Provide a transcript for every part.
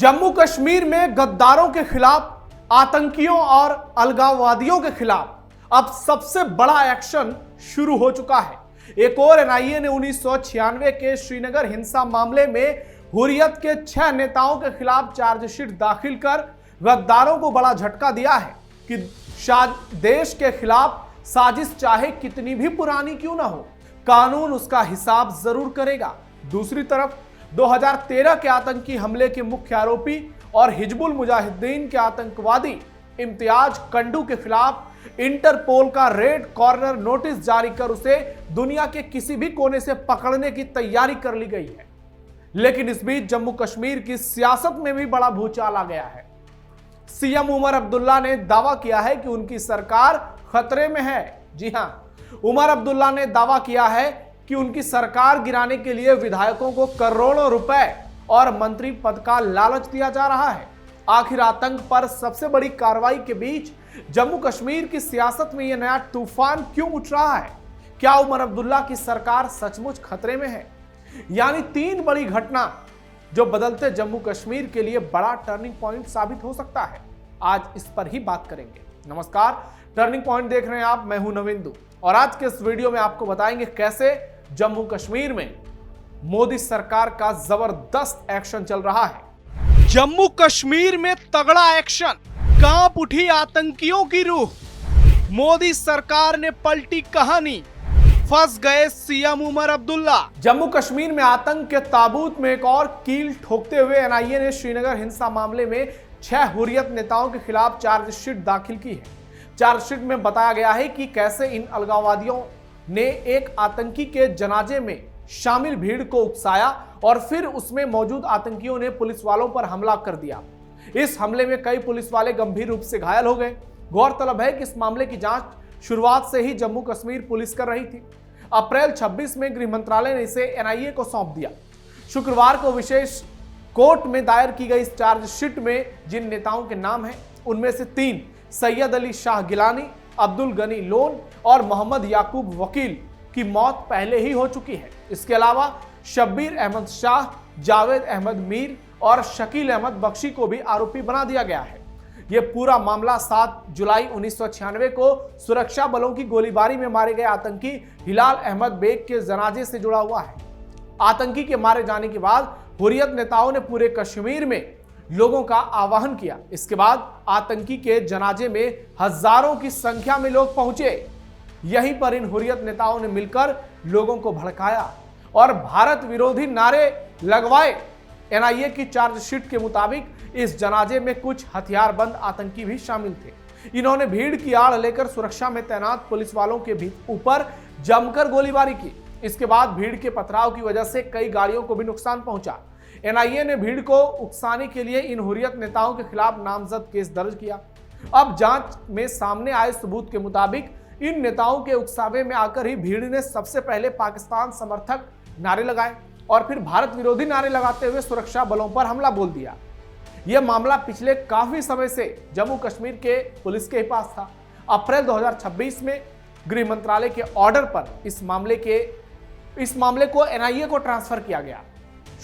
जम्मू कश्मीर में गद्दारों के खिलाफ, आतंकियों और अलगाववादियों के खिलाफ अब सबसे बड़ा एक्शन शुरू हो चुका है। एक और एनआईए ने 1996 के श्रीनगर हिंसा मामले में हुर्रियत के 6 नेताओं के खिलाफ चार्जशीट दाखिल कर गद्दारों को बड़ा झटका दिया है कि देश के खिलाफ साजिश चाहे कितनी भी पुरानी क्यों ना हो, कानून उसका हिसाब जरूर करेगा। दूसरी तरफ 2013 के आतंकी हमले के मुख्य आरोपी और हिजबुल मुजाहिदीन के आतंकवादी इम्तियाज कंडू के खिलाफ इंटरपोल का रेड कॉर्नर नोटिस जारी कर उसे दुनिया के किसी भी कोने से पकड़ने की तैयारी कर ली गई है। लेकिन इस बीच जम्मू कश्मीर की सियासत में भी बड़ा भूचाल आ गया है। सीएम उमर अब्दुल्ला ने दावा किया है कि उनकी सरकार खतरे में है। जी हां, उमर अब्दुल्ला ने दावा किया है कि उनकी सरकार गिराने के लिए विधायकों को करोड़ों रुपए और मंत्री पद का लालच दिया जा रहा है। आखिर आतंक पर सबसे बड़ी कार्रवाई के बीच जम्मू कश्मीर की सियासत में यह नया तूफान क्यों उठ रहा है? क्या उमर अब्दुल्ला की सरकार सचमुच खतरे में है? यानी 3 बड़ी घटना जो बदलते जम्मू कश्मीर के लिए बड़ा टर्निंग पॉइंट साबित हो सकता है। आज इस पर ही बात करेंगे। नमस्कार, टर्निंग पॉइंट देख रहे हैं आप, मैं हूं नविंदु और आज के इस वीडियो में आपको बताएंगे कैसे जम्मू कश्मीर में मोदी सरकार का जबरदस्त एक्शन चल रहा है। जम्मू कश्मीर में तगड़ा एक्शन, कांप उठी आतंकियों की रूह, मोदी सरकार ने पलटी कहानी, फंस गए सीएम उमर अब्दुल्ला। जम्मू कश्मीर में आतंक के ताबूत में एक और कील ठोकते हुए एनआईए ने श्रीनगर हिंसा मामले में 6 हुर्रियत नेताओं के खिलाफ चार्जशीट दाखिल की है। चार्जशीट में बताया गया है कि कैसे इन अलगाववादियों ने एक आतंकी के जनाजे में शामिल भीड़ को उकसाया और फिर उसमें मौजूद आतंकियों ने पुलिस वालों पर हमला कर दिया। इस हमले में कई पुलिस वाले गंभीर रूप से घायल हो गए। गौरतलब है कि इस मामले की जांच शुरुआत से ही जम्मू कश्मीर पुलिस कर रही थी। अप्रैल 26 में गृह मंत्रालय ने इसे एनआईए को सौंप दिया। शुक्रवार को विशेष कोर्ट में दायर की गई इस चार्जशीट में जिन नेताओं के नाम हैं उनमें से 3 सैयद अली शाह गिलानी, अब्दुल गनी लोन और मोहम्मद याकूब वकील की मौत पहले ही हो चुकी है। इसके अलावा शब्बीर अहमद शाह, जावेद अहमद मीर और शकील अहमद बख्शी को भी आरोपी बना दिया गया है। यह पूरा मामला 7 जुलाई 1996 को सुरक्षा बलों की गोलीबारी में मारे गए आतंकी हिलाल अहमद बेग के जनाजे से जुड़ा हुआ है। आतंकी के मारे जाने के बाद हुर्रियत नेताओं ने पूरे कश्मीर में लोगों का आह्वान किया। इसके बाद आतंकी के जनाजे में हजारों की संख्या में लोग पहुंचे। यहीं पर इन हुर्रियत नेताओं ने मिलकर लोगों को भड़काया और भारत विरोधी नारे लगवाए। एनआईए की चार्जशीट के मुताबिक इस जनाजे में कुछ हथियारबंद आतंकी भी शामिल थे। इन्होंने भीड़ की आड़ लेकर सुरक्षा में तैनात पुलिस वालों के भी ऊपर जमकर गोलीबारी की। इसके बाद भीड़ के पथराव की वजह से कई गाड़ियों को भी नुकसान पहुंचा। एनआईए ने भीड़ को उकसाने के लिए इन हुर्रियत नेताओं के खिलाफ नामजद केस दर्ज किया। अब जांच में सामने आए सबूत के मुताबिक इन नेताओं के उकसावे में आकर ही भीड़ ने सबसे पहले पाकिस्तान समर्थक नारे लगाए और फिर भारत विरोधी नारे लगाते हुए सुरक्षा बलों पर हमला बोल दिया। यह मामला पिछले काफी समय से जम्मू कश्मीर के पुलिस के पास था। अप्रैल 2026 में गृह मंत्रालय के ऑर्डर पर इस मामले को एनआईए को ट्रांसफर किया गया।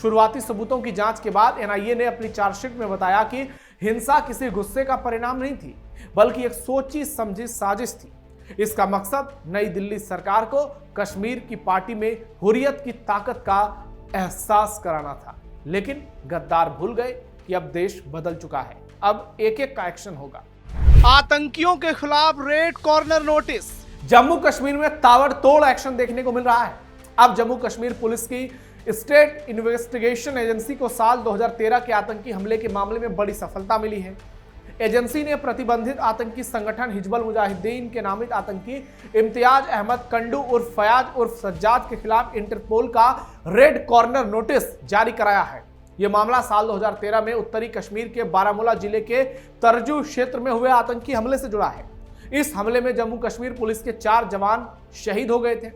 शुरुआती सबूतों की जांच के बाद एनआईए ने अपनी चार्जशीट में बताया कि हिंसा किसी गुस्से का परिणाम नहीं थी, बल्कि एक सोची समझी साजिश थी। इसका मकसद नई दिल्ली सरकार को कश्मीर की पार्टी में हुर्रियत की ताकत का एहसास कराना था। लेकिन गद्दार भूल गए कि अब देश बदल चुका है। अब एक-एक का एक्शन होगा। आतंकियों के खिलाफ red corner notice. Jammu Kashmir में ताबड़तोड़ एक्शन देखने को मिल रहा है। अब जम्मू कश्मीर पुलिस की स्टेट इन्वेस्टिगेशन एजेंसी को साल 2013 के आतंकी हमले के मामले में बड़ी सफलता मिली है। एजेंसी ने प्रतिबंधित आतंकी संगठन हिजबुल मुजाहिदीन के नामित आतंकी इम्तियाज अहमद कंडू उर्फ फयाज उर्फ सज्जाद के खिलाफ इंटरपोल का रेड कॉर्नर नोटिस जारी कराया है। यह मामला साल 2013 में उत्तरी कश्मीर के बारामूला जिले के तरजू क्षेत्र में हुए आतंकी हमले से जुड़ा है। इस हमले में जम्मू कश्मीर पुलिस के 4 जवान शहीद हो गए थे।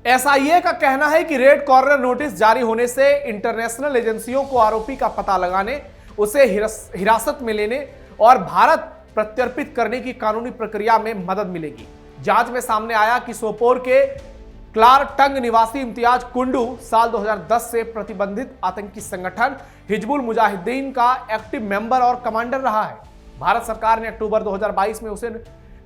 एसआईए का कहना है कि रेड कॉर्नर नोटिस जारी होने से इंटरनेशनल एजेंसियों को आरोपी का पता लगाने, उसे हिरासत में लेने और भारत प्रत्यर्पित करने की कानूनी प्रक्रिया में मदद मिलेगी। जांच में सामने आया कि सोपोर के क्लारटंग निवासी इम्तियाज कुंडू साल 2010 से प्रतिबंधित आतंकी संगठन हिजबुल मुजाहिदीन का एक्टिव मेंबर और कमांडर रहा है। भारत सरकार ने अक्टूबर 2022 में उसे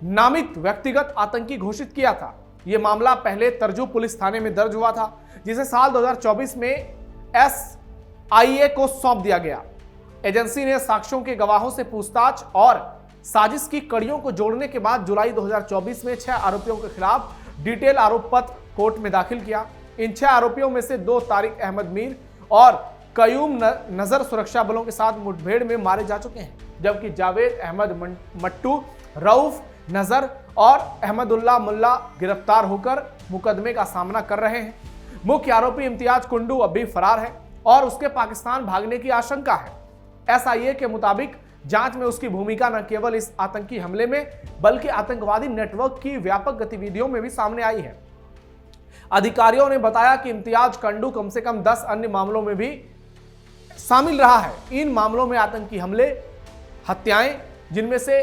नामित व्यक्तिगत आतंकी घोषित किया था। यह मामला पहले तरजू पुलिस थाने में दर्ज हुआ था, जिसे साल 2024 में SIA को सौंप दिया गया। एजेंसी ने साक्ष्यों के गवाहों से पूछताछ और साजिश की कड़ियों को जोड़ने के बाद जुलाई 2024 में 6 आरोपियों के खिलाफ डिटेल आरोप पत्र कोर्ट में दाखिल किया। इन 6 आरोपियों में से 2 तारिक अहमद मीर और कयूम नजर सुरक्षा बलों के साथ मुठभेड़ में मारे जा चुके हैं, जबकि जावेद अहमद मट्टू, रऊफ नजर और अहमदुल्लाह मुल्ला गिरफ्तार होकर मुकदमे का सामना कर रहे हैं। मुख्य आरोपी इम्तियाज कुंडू अभी फरार है और उसके पाकिस्तान भागने की आशंका है। SIA के मुताबिक जांच में उसकी भूमिका न केवल इस आतंकी हमले में बल्कि आतंकवादी नेटवर्क की व्यापक गतिविधियों में भी सामने आई है। अधिकारियों ने बताया कि इम्तियाज कुंडू कम से कम 10 अन्य मामलों में भी शामिल रहा है। इन मामलों में आतंकी हमले, हत्याएं, जिनमें से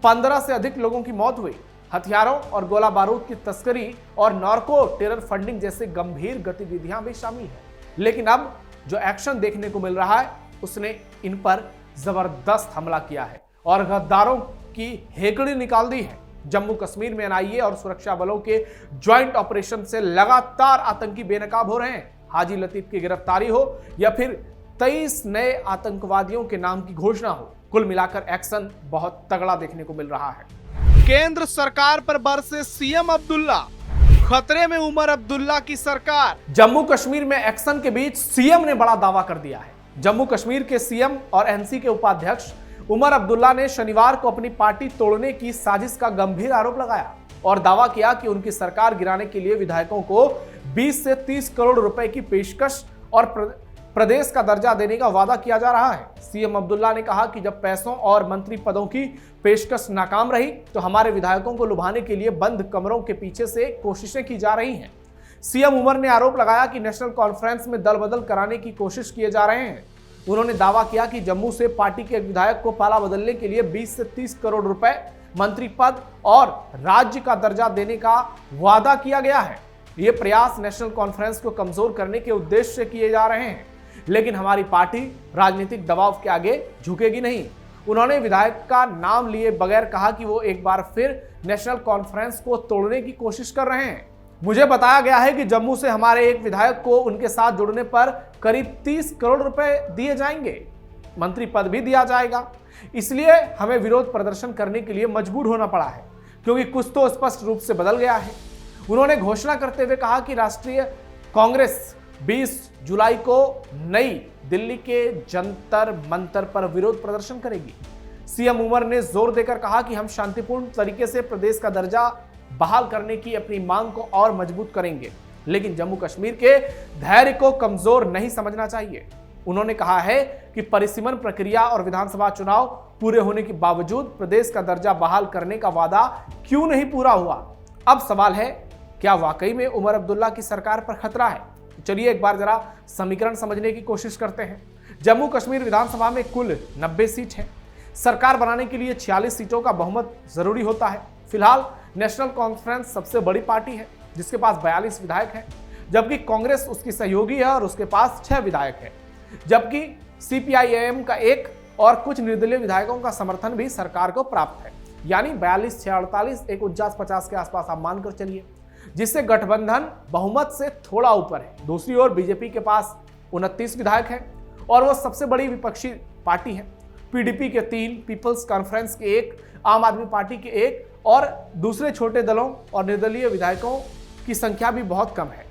15 से अधिक लोगों की मौत हुई, हथियारों और गोला बारूद की तस्करी और नार्को टेरर फंडिंग जैसे गंभीर गतिविधियां भी शामिल है। लेकिन अब जो एक्शन देखने को मिल रहा है, उसने इन पर जबरदस्त हमला किया है और गद्दारों की हेकड़ी निकाल दी है। जम्मू कश्मीर में NIA और सुरक्षा बलों के ज्वाइंट ऑपरेशन से लगातार आतंकी बेनकाब हो रहे हैं। हाजी लतीफ की गिरफ्तारी हो या फिर 23 नए आतंकवादियों के नाम की घोषणा हो, कुल मिलाकर एक्शन बहुत तगड़ा देखने को मिल रहा है। केंद्र सरकार पर बरसे CM अब्दुल्ला, खतरे में उमर अब्दुल्ला की सरकार। जम्मू कश्मीर में एक्शन के बीच CM ने बड़ा दावा कर दिया है। जम्मू कश्मीर के CM और NC के उपाध्यक्ष उमर अब्दुल्ला ने शनिवार को अपनी पार्टी तोड़ने की साजिश का गंभीर आरोप लगाया और दावा किया कि उनकी सरकार गिराने के लिए विधायकों को 20 से 30 करोड़ रुपए की पेशकश और प्रदेश का दर्जा देने का वादा किया जा रहा है। CM अब्दुल्ला ने कहा कि जब पैसों और मंत्री पदों की पेशकश नाकाम रही तो हमारे विधायकों को लुभाने के लिए बंद कमरों के पीछे से कोशिशें की जा रही हैं। CM उमर ने आरोप लगाया कि नेशनल कॉन्फ्रेंस में दल बदल कराने की कोशिश किए जा रहे हैं। उन्होंने दावा किया कि जम्मू से पार्टी के एक विधायक को पाला बदलने के लिए 20 से 30 करोड़ रुपए, मंत्री पद और राज्य का दर्जा देने का वादा किया गया है। ये प्रयास नेशनल कॉन्फ्रेंस को कमजोर करने के उद्देश्य से किए जा रहे हैं, लेकिन हमारी पार्टी राजनीतिक दबाव के आगे झुकेगी नहीं। उन्होंने विधायक का नाम लिए बगैर कहा कि वो एक बार फिर नेशनल कॉन्फ्रेंस को तोड़ने की कोशिश कर रहे हैं। मुझे बताया गया है कि जम्मू से हमारे एक विधायक को उनके साथ जुड़ने पर करीब 30 करोड़ रुपए दिए जाएंगे, मंत्री पद भी दिया जाएगा। इसलिए हमें विरोध प्रदर्शन करने के लिए मजबूर होना पड़ा है, क्योंकि कुछ तो स्पष्ट रूप से बदल गया है। उन्होंने घोषणा करते हुए कहा कि राष्ट्रीय कांग्रेस 20 जुलाई को नई दिल्ली के जंतर मंतर पर विरोध प्रदर्शन करेगी। CM उमर ने जोर देकर कहा कि हम शांतिपूर्ण तरीके से प्रदेश का दर्जा बहाल करने की अपनी मांग को और मजबूत करेंगे, लेकिन जम्मू कश्मीर के धैर्य को कमजोर नहीं समझना चाहिए। उन्होंने कहा है कि परिसीमन प्रक्रिया और विधानसभा चुनाव पूरे होने के बावजूद प्रदेश का दर्जा बहाल करने का वादा क्यों नहीं पूरा हुआ। अब सवाल है, क्या वाकई में उमर अब्दुल्ला की सरकार पर खतरा है? चलिए एक बार जरा समीकरण समझने की कोशिश करते हैं। जम्मू कश्मीर विधानसभा में कुल 90 सीट है। सरकार बनाने के लिए 46 सीटों का बहुमत जरूरी होता है। फिलहाल नेशनल कॉन्फ्रेंस सबसे बड़ी पार्टी है, जिसके पास 42 विधायक हैं, जबकि कांग्रेस उसकी सहयोगी है और उसके पास 6 विधायक हैं, जबकि CPIM का 1 और कुछ निर्दलीय विधायकों का समर्थन भी सरकार को प्राप्त है। यानी 42, 6, 48, 49, 50 के आसपास आप मानकर चलिए, जिससे गठबंधन बहुमत से थोड़ा ऊपर है। दूसरी ओर बीजेपी के पास 29 विधायक हैं और वह सबसे बड़ी विपक्षी पार्टी है। PDP के 3, पीपल्स कॉन्फ्रेंस के 1, आम आदमी पार्टी के 1 और दूसरे छोटे दलों और निर्दलीय विधायकों की संख्या भी बहुत कम है।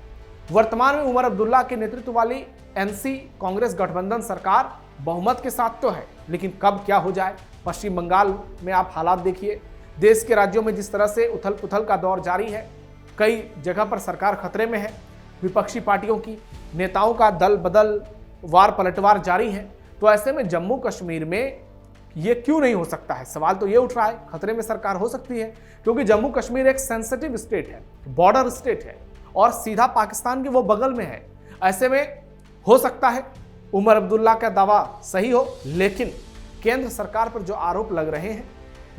वर्तमान में उमर अब्दुल्ला के नेतृत्व वाली NC कांग्रेस गठबंधन सरकार बहुमत के साथ तो है, लेकिन कब क्या हो जाए। पश्चिम बंगाल में आप हालात देखिए, देश के राज्यों में जिस तरह से उथल पुथल का दौर जारी है, कई जगह पर सरकार खतरे में है, विपक्षी पार्टियों की नेताओं का दल बदल वार पलटवार जारी है। तो ऐसे में जम्मू कश्मीर में ये क्यों नहीं हो सकता है? सवाल तो ये उठ रहा है। खतरे में सरकार हो सकती है, क्योंकि जम्मू कश्मीर एक सेंसिटिव स्टेट है, बॉर्डर स्टेट है और सीधा पाकिस्तान के वो बगल में है। ऐसे में हो सकता है उमर अब्दुल्ला का दावा सही हो, लेकिन केंद्र सरकार पर जो आरोप लग रहे हैं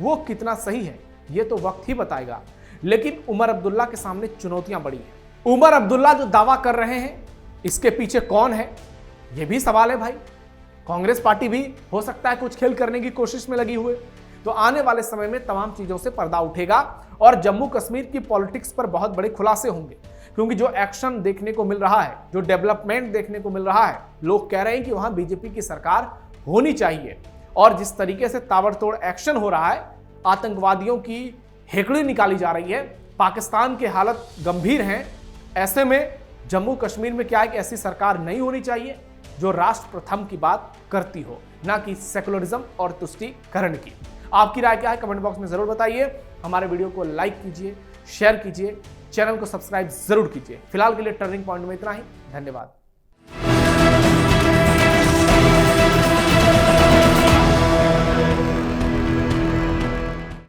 वो कितना सही है ये तो वक्त ही बताएगा। लेकिन उमर अब्दुल्ला के सामने चुनौतियां बड़ी हैं। उमर अब्दुल्ला जो दावा कर रहे हैं, इसके पीछे कौन है, यह भी सवाल है भाई। कांग्रेस पार्टी भी हो सकता है कुछ खेल करने की कोशिश में लगी हुई। तो आने वाले समय में तमाम चीजों से पर्दा उठेगा और जम्मू कश्मीर की पॉलिटिक्स पर बहुत बड़े खुलासे होंगे, क्योंकि जो एक्शन देखने को मिल रहा है, जो डेवलपमेंट देखने को मिल रहा है, लोग कह रहे हैं कि वहां बीजेपी की सरकार होनी चाहिए। और जिस तरीके से ताबड़तोड़ एक्शन हो रहा है, आतंकवादियों की हेकड़ी निकाली जा रही है, पाकिस्तान की हालत गंभीर है, ऐसे में जम्मू कश्मीर में क्या है कि ऐसी सरकार नहीं होनी चाहिए जो राष्ट्र प्रथम की बात करती हो, ना कि सेकुलरिज्म और तुष्टीकरण की। आपकी राय क्या है कमेंट बॉक्स में जरूर बताइए। हमारे वीडियो को लाइक कीजिए, शेयर कीजिए, चैनल को सब्सक्राइब जरूर कीजिए। फिलहाल के लिए टर्निंग पॉइंट में इतना ही। धन्यवाद।